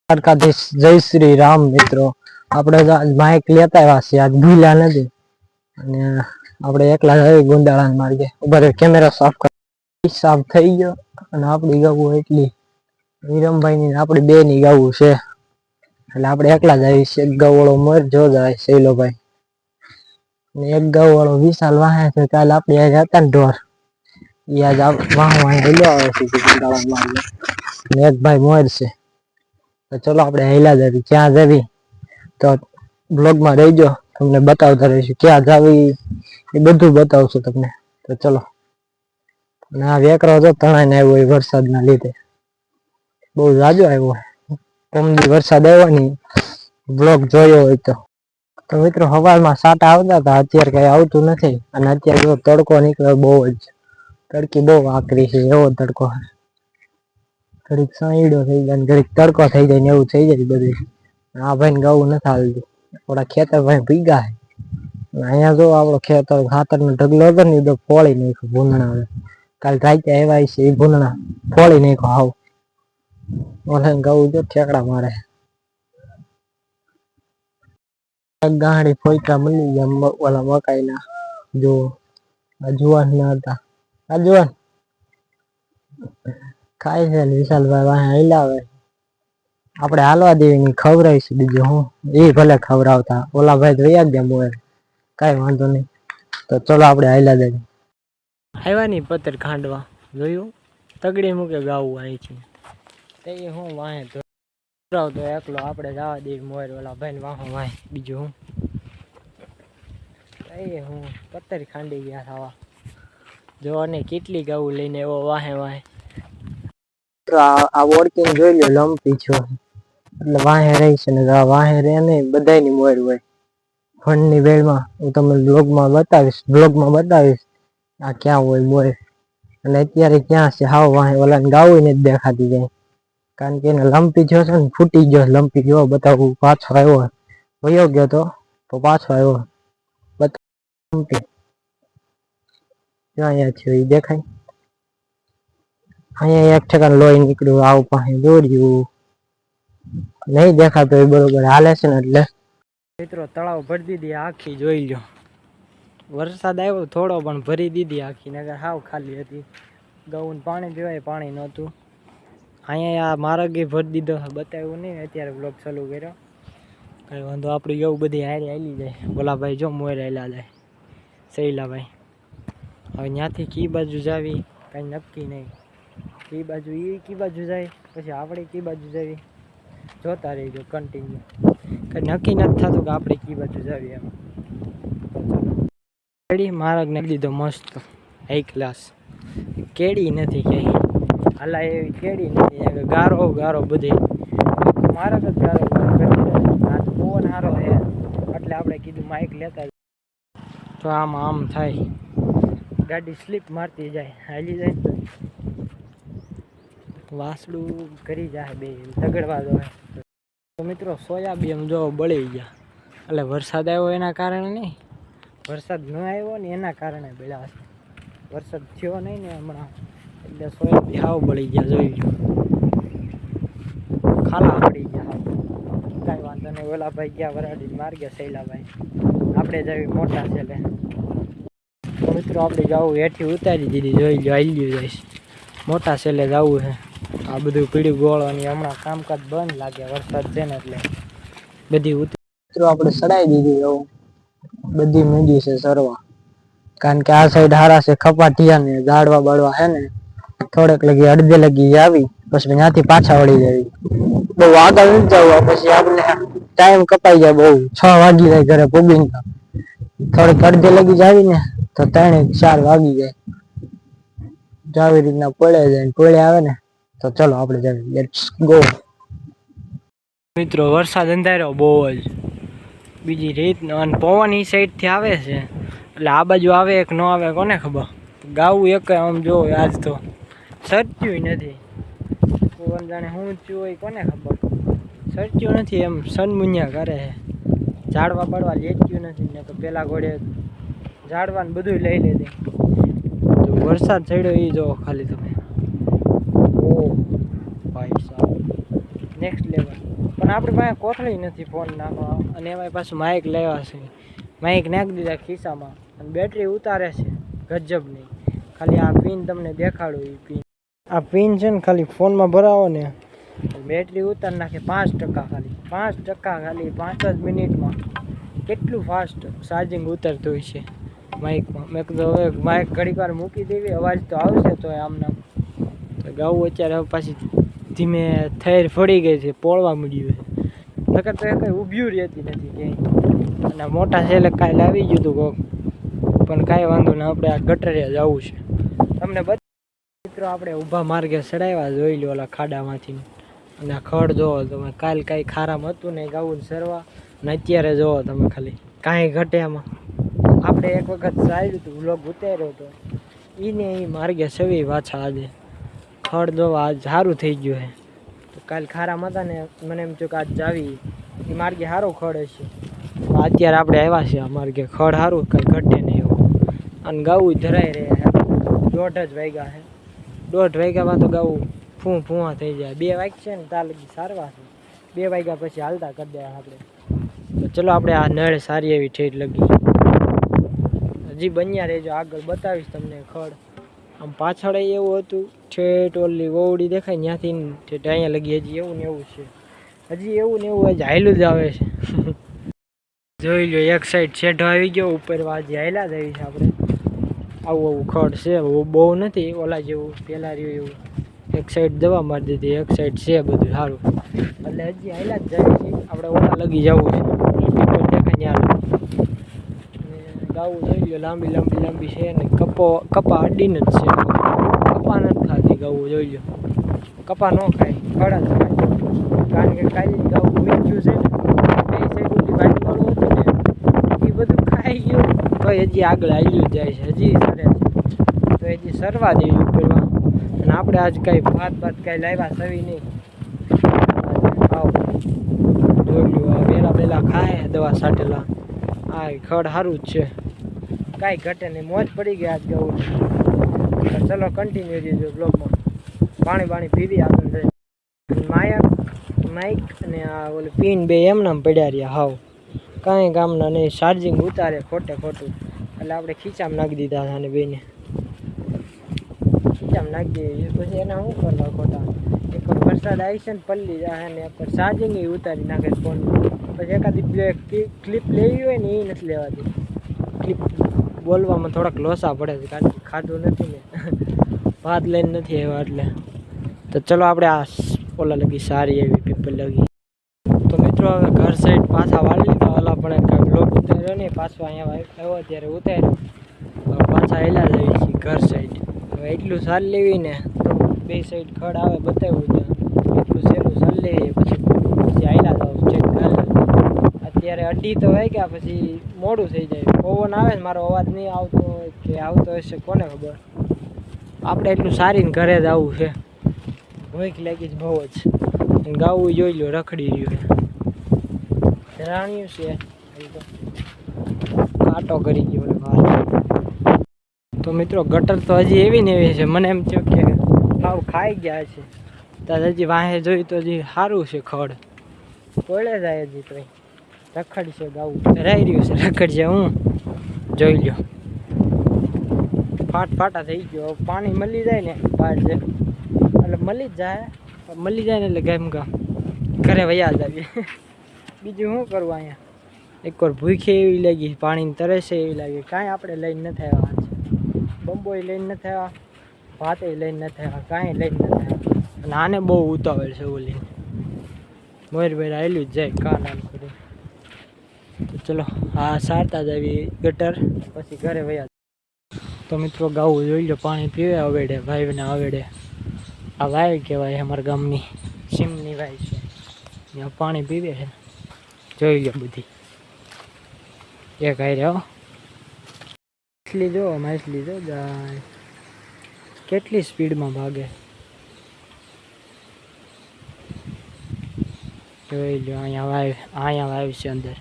દ્વારકાધીશ જય શ્રી રામ મિત્રો. આપણે માઇક લેતા આવ્યા છીએ, આજ ભૂલ્યા નથી અને આપણે એકલા જઈ ગુંદાળા માર્ગે ઉભા કેમેરા સાફ થઈ ગયો અને આપણી ગાવું એટલી વિરમભાઈ ની આપણી બે ની ગાવું છે એટલે આપણે એકલા જ આવી છીએ. એક ગાવ વાળો મર જો જાય શૈલોભાઈ ને એક ગાવ વાળો વિશાલ વાહે છે. કાલે આપણે આજે હતા ને ઢોર યાદ વાહ હેલો આવે છે ગુંદાળા માર્ગે ને એક ભાઈ મોર છે. તો ચલો આપણે હેલા જવી, ક્યાં જવી તો બ્લોગમાં રહેજો, તમને બતાવતા રહીશું ક્યાં જાવી એ બધું બતાવશું તમને. તો ચલો. અને આ વેકરો જો તણાઈને આવ્યો હોય વરસાદના લીધે, બહુ જાજો આવ્યો. કમદી વરસાદ આવ્યો ને બ્લોગ જોયો હોય તો મિત્રો હવારમાં સાટા આવતા હતા, અત્યારે કઈ આવતું નથી. અને અત્યારે જો તડકો નીકળ્યો, બહુ જ તડકી બહુ આકરી છે. એવો તડકો ઘડીક સાઈડો થઈ જાય, ઘડીક તડકો થઈ જાય ને એવું થઈ જાય બધું. આ ભાઈ ગાવું નથી હાલતું, થોડા ખેતર ભાઈ ભીગા છે. અહીંયા જો આપણો ખેતર ખાતર નો ઢગલો હતો ને એ ફોળી નાખ્યો ભૂંગણા. કાલ રાતે આવ્યા છે એ ભૂંગણા ફોળી નાખ્યો હાવ. ઓલા ગાવું જો ઠેકડા મારે, ગાહડી ફોઈકા મળી ગયા ઓલા મકાઈ ના. જો આ જુવાન ના હતા, આ જુવાન ખાય છે વિશાલભાઈ વાહ હિલાવે. આપણે હાલવા દેવી ની ખવડાવીશું બીજું હું, એ ભલે ખવડાવતા. ઓલા ભાઈ તો વયા ગયા મોર, કઈ વાંધો નહીં. તો ચલો આપણે હાલ્યા દેવી. આવ્યા ની પથ્થર ખાંડવા જોયું, તગડી મૂકે ગાવું અહીંથી તે હું વાહે તો એકલો આપણે જવા દેવી મોર. ઓલા ભાઈ ને વાહો વાહે બીજું હું હું પથ્થર ખાંડી ગયા થવા. જો ને કેટલી ગાવું લઈને એવો વાહે વાહે. આ ઓળખીને જોઈ લો, લંપી છો એટલે વાહે રહી છે ને વાહે રે ને બધા ની મોર હોય. ફંડ ની વેળમાં હું તમને બ્લોગમાં બતાવીશ આ ક્યાં હોય મોર. અને અત્યારે ક્યાં છે હાવ વાહે, ઓલા ગાવું ને જ દેખાતી જાય. કારણ કે એને લંપી થયો છે ને, ફૂટી ગયો લંપી ગયો. બતાવું પાછો આવ્યો, વયો ગયો તો પાછો આવ્યો. અહીંયા છે એ દેખાય, અહીંયા એક ઠેકાણ લોહી નીકળ્યું. આવું પાસે દોર્યું નહીં દેખાતો એ બરોબર હાલે છે ને. એટલે મિત્રો તળાવ ભરી દીધી આખી, જોઈ લો. વરસાદ આવ્યો થોડો પણ ભરી દીધી આખી, નગર હાવ ખાલી હતી. ગૌને પાણી પીવાય પાણી નહોતું. અહીંયા માર્ગે ભરી દીધો, બતાવ્યું નહીં અત્યારે બ્લોગ ચાલુ કર્યો. કઈ વાંધો, આપણી ગૌ બધી હારી હાલી જાય. ભોલાભાઈ જો મોર હાલ્યા જાય, શૈલાભાઈ. હવે ત્યાંથી કી બાજુ જાવી કઈ નક્કી નહીં. કી બાજુ કી બાજુ જાય, પછી આપણે કી બાજુ જાવી, જોતા રહીજો કન્ટિન્યુ. કઈ નક્કી નથી થતું કે આપણે કી બાજુ જાવી એમ. કેડી માર્ગ નાખી દીધો મસ્ત હાઈ ક્લાસ. કેડી નથી ક્યાંય હલા એવી કેડી નથી, ગારો ગારો બધી માર્ગ જ ગારો ગારો. પવન સારો છે એટલે આપણે કીધું માઇક લેતા. તો આમ થાય, ગાડી સ્લીપ મારતી જાય, હાલી જાય વાસડું કરી જાય બે તગડવા દો. તો મિત્રો સોયાબીન જો બળી ગયા, એટલે વરસાદ આવ્યો એના કારણે નહીં, વરસાદ ન આવ્યો ને એના કારણે બળ્યા છે. વરસાદ થયો નહીં ને હમણાં, એટલે સોયાબીન હાવ બળી ગયા. જોઈ લો ખાલા પડી ગયા. કાંઈ વાંધો નહીં, ઓલા ભાઈ ગયા વરાડી માર ગયા શૈલાભાઈ. આપણે જવી મોટા છેલ્લે. તો મિત્રો આપણે જવું હેઠી ઉતારી દીધી, જોઈ લો હાલ્યું જઈશ. મોટા છેલ્લે જવું છે. આ બધું પીળું ગોળવાની હમણાં કામકાજ બંધ લાગે, વરસાદ છે ને એટલે બધી મિત્રો આપણે સડાઈ દીધી. એવું બધી મીંડી છે સરવા, કારણ કે આ સાઈડ હારા છે ખપાટિયા ને ઝાડવા બાળવા છે ને. થોડેક લગી અડધે લગી આવી, પછી ત્યાંથી પાછા વળી જાય. બહુ આગળ નથી જવું, પછી આપણે ટાઈમ કપાઈ જાય બહુ. 6 વાગી જાય ઘરે પૂગીને. થોડીક અડધે લગી જાવી ને તો 3-4 વાગી જાય. આવી રીતના પડે જાય, પડે આવે ને. તો ચલો આપણે જાવી, લેટ્સ ગો. મિત્રો વરસાદ અંધાર્યો બહુ જ, બીજી રીતનો. અને પવન ઈ સાઈડ થી આવે છે, એટલે આ બાજુ આવે એક ન આવે કોને ખબર. ગાવું એક આમ જો આજ તો સરચ્યું નથી. પવન જાણે શું થયું હોય કોને ખબર, સરચ્યું નથી. એમ સનમુનિયા કરે છે, ઝાડવા બળવા લેચ્યું નથી. ને તો પેલા ઘોડે ઝાડવા ને બધું લઈ લીધી. વરસાદ ચડ્યો એ જો ખાલી તમે. ઓ ભાઈ સાહેબ નેક્સ્ટ લેવલ. પણ આપણી પાસે કોથળી નથી ફોન નાખવા, અને એમાં પાછું માઇક લેવા છે. માઇક નાખી દીધા ખિસ્સામાં અને બેટરી ઉતારે છે ગજબની. ખાલી આ પિન તમને દેખાડું. એ પિન, આ પિન છે ને ખાલી ફોનમાં ભરાવો ને બેટરી ઉતારી નાખે 5% ખાલી. 5% ખાલી 5 જ મિનિટમાં. કેટલું ફાસ્ટ ચાર્જિંગ ઉતરતું હોય છે માઇકમાં. મેં કીધું હવે માઇક ઘડીક વાર મૂકી દેવી, અવાજ તો આવશે તો આમનામ. તો ગાવું અત્યારે હવે પાછી ધીમે થેર ફળી ગઈ છે, પોળવા મળ્યું છે. નકર તો એ કંઈ ઊભ્યું રહેતી નથી ક્યાંય. અને મોટા છેલ્લે કાલે આવી ગયું હતું કોક, પણ કાંઈ વાંધો નહીં, આપણે આ ગટરે જવું છે. તમને મિત્રો આપણે ઊભા માર્ગે ચડાવ્યા, જોઈ લો ઓલા ખાડામાંથી. અને આ ખડ જોવો તમે, કાલ કાંઈ ખારામ હતું ને ગાવું સરવા, ને અત્યારે જોવો તમે ખાલી કાંઈ ઘટે એમાં. આપણે એક વખત ચાલ્યું હતું, વ્લોગ ઉતાર્યો હતો, એને એ માર્ગે સવી પાછા આજે ખડ જોવા. આજ સારું થઈ ગયું છે. તો કાલ ખારામ હતા ને મને એમ થયું કે આજ જાવી એ માર્ગે સારું ખડ હશે. અત્યારે આપણે આવ્યા છીએ આ માર્ગે, ખડ સારું કંઈ ઘટે નહીં એવું. અને ગાવું ધરાઈ રહ્યા છે. 1:30 જ વાગ્યા છે. 1:30 વાગ્યામાં તો ગાવું ફૂંફૂંવા થઈ જાય. 2 વાગશે ને ત્યાં લગી સારવા છે. 2 વાગ્યા પછી હાલતા કરી દે આપણે. તો ચલો આપણે આ નળ સારી એવી ઠેઠ લગી. હજી બન્યા રહેજો, આગળ બતાવીશ તમને ખડ. આમ પાછળ એવું હતું, ઠેઠ ઓલી વોવડી દેખાય ત્યાંથી ઠેઠ અહીંયા લગી હજી એવું ને એવું છે. હજી એવું ને એવું હજી હાયલું જ આવે છે. જોઈ લો, એક સાઈડ શેઢો આવી ગયો, ઉપર હજી હાયલા જ આવી છે આપણે. આવું આવું ખડ છે, બહુ નથી ઓલા જેવું પેલા રહ્યું એવું. એક સાઈડ દવા મારી દીધી, એક સાઈડ છે બધું સારું. એટલે હજી હાયલા જ જાય છે. આપણે ઓલા લગી જવું છે, પીપર દેખાય ત્યાં. ગાવું જોઈ લો, લાંબી લાંબી લાંબી છે ને કપા અડીને જ છે. કપા નથી ખાતી ગાવું, જોઈ લો. કપા ન ખાય, ખડા જ ખાય. કારણ કે કાલે ગાવું મીઠું છે ને, બે સાઈડ ઉલી વાળું હતું ને, એ બધું ખાઈ ગયું. તો હજી આગળ હાલ્યું જાય છે, હજી સરે છે. તો હજી સરવા દેવી ઉપરમાં. અને આપણે આજ કાંઈ ભાત કાંઈ લાવ્યા સવી નહીં. આવ જોઈ લો, પહેલાં ખાય દવા સાટેલા. હા, ખડ સારું જ છે, કાંઈ ઘટે નહીં. મોજ પડી ગયા આજ ગાવું. ચલો કન્ટિન્યુ રહેજો બ્લોગમાં. પાણી પીવી આગળ જાય. માઇક અને આ ઓલી પિન બે એમનામ પડ્યા રહ્યા હાવ, કાંઈ કામના નહીં. ચાર્જિંગ ઉતારે ખોટે ખોટું. એટલે આપણે ખીચામાં નાખી દીધા હતા અને બેને ખીચામાં નાખી દઈએ. પછી એના શું કરવા ખોટા. એક વરસાદ આવી છે ને પલ્લી જાય ને ચાર્જિંગ ઉતારી નાખે ફોન. પછી એકાદી ક્લિપ લેવી હોય ને એ નથી લેવાતી. ક્લિપ બોલવામાં થોડાક લોસા પડે છે, કારણ કે ખાધું નથી ને, ભાત લઈને નથી આવ્યા એટલે. તો ચલો આપણે આ ઓલા લગી સારી એવી પીપલ લગી. તો મિત્રો હવે ઘર સાઈડ પાછા વાળી લીધા. ઓલા પણ કાંઈ બ્લોક ઉતાર્યો નહીં, પાછો અહીંયા આવ્યો ત્યારે ઉતાર્યો. પાછા હેલા જ આવી છીએ ઘર સાઈડ. હવે એટલું સારી લેવી ને તો 2 સાઈડ ખડ આવે બતાવ્યું ત્યાં. એટલું સહેલું સારી લેવી, પછી હાલ્યા જાવ ચેક ઘર. અત્યારે 2:30 તો વાગ્યા, પછી મોડું થઈ જાય. પવન આવે ને, મારો અવાજ નહીં આવતો હોય કે આવતો હશે કોને ખબર. આપણે એટલું સારીને ઘરે જ આવવું છે. ભૂખ લાગી જ બહુ જ. ગાવું જોઈ લો, રખડી રહ્યું છે. રાણ્યું છે આટો કરી ગયો. તો મિત્રો ગટર તો હજી એવી ને એવી છે. મને એમ થયું કે હાવ ખાઈ ગયા છે. ત્યાં હજી વાહે જોઈ તો હજી સારું છે ખડ. ટોળે જાય હજી તો રખડશે ગાવું. રહી રહ્યું છે, રખડશે. હું જોઈ લો, ફાટા થઈ ગયો. પાણી મળી જાય ને બહાર છે એટલે મળી જ જાય ને એટલે કેમ કે ઘરે વયા જ આવીએ. બીજું શું કરવું અહીંયા. એક વાર ભૂખે એવી લાગી, પાણીની તરસે એવી લાગી. કાંઈ આપણે લઈને નથી આવ્યા. બંબોય લઈને નથી આવ્યા, ભાતે લઈને નથી આવ્યા, કાંઈ લઈને નથી આવ્યા. અને આને બહુ ઉતાવળ છે ઓલી. મોર આવેલું જ જાય કા નામ કરી. તો ચલો હા સારતા જ આવી ગટર, પછી ઘરે વયા. તો મિત્રો ગાવું જોઈ લો, પાણી પીવે અવેડે, ભાઈને અવેડે. આ વાય કહેવાય અમારા ગામની, સીમની વાય છે. ત્યાં પાણી પીવે છે, જોઈ લો બધી. એક હારે હો, માછલી જો, માછલી જો ગાય કેટલી સ્પીડમાં ભાગે. જોઈ લો અહીંયા વાય છે અંદર.